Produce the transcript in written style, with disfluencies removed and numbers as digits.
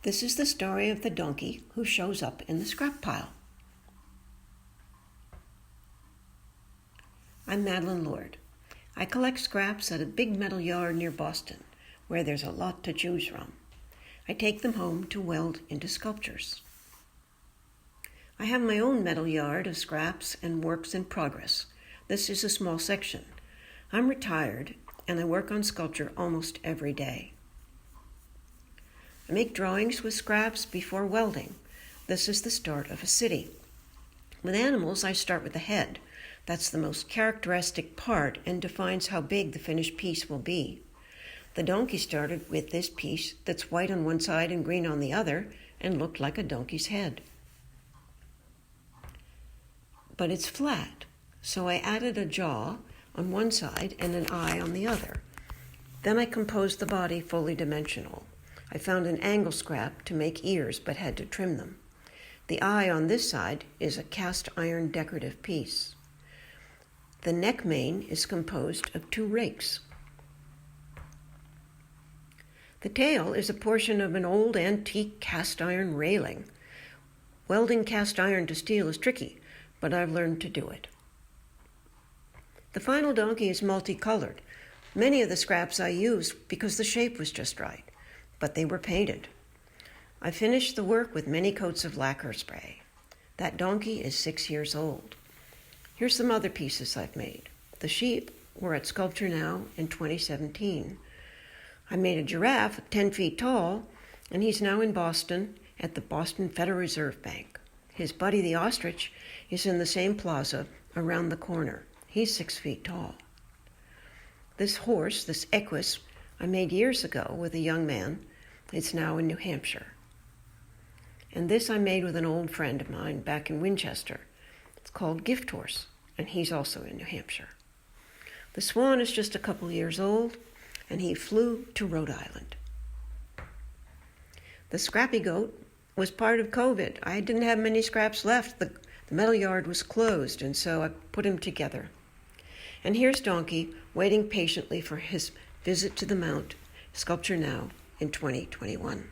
This is the story of the donkey who shows up in the scrap pile. I'm Madeline Lord. I collect scraps at a big metal yard near Boston, where there's a lot to choose from. I take them home to weld into sculptures. I have my own metal yard of scraps and works in progress. This is a small section. I'm retired, and I work on sculpture almost every day. I make drawings with scraps before welding. This is the start of a city. With animals, I start with the head. That's the most characteristic part and defines how big the finished piece will be. The donkey started with this piece that's white on one side and green on the other and looked like a donkey's head. But it's flat, so I added a jaw on one side and an eye on the other. Then I composed the body fully dimensional. I found an angle scrap to make ears but had to trim them. The eye on this side is a cast iron decorative piece. The neck mane is composed of 2 rakes. The tail is a portion of an old antique cast iron railing. Welding cast iron to steel is tricky, but I've learned to do it. The final donkey is multicolored. Many of the scraps I used because the shape was just right, but they were painted. I finished the work with many coats of lacquer spray. That donkey is 6 years old. Here's some other pieces I've made. The sheep were at Sculpture Now in 2017. I made a giraffe 10 feet tall, and he's now in Boston at the Boston Federal Reserve Bank. His buddy the ostrich is in the same plaza around the corner. He's 6 feet tall. This horse, this equus, I made years ago with a young man. It's now in New Hampshire. And this I made with an old friend of mine back in Winchester. It's called Gift Horse, and he's also in New Hampshire. The swan is just a couple years old, and he flew to Rhode Island. The scrappy goat was part of COVID. I didn't have many scraps left. The metal yard was closed, and so I put him together. And here's Donkey waiting patiently for his visit to the Mount, Sculpture Now in 2021.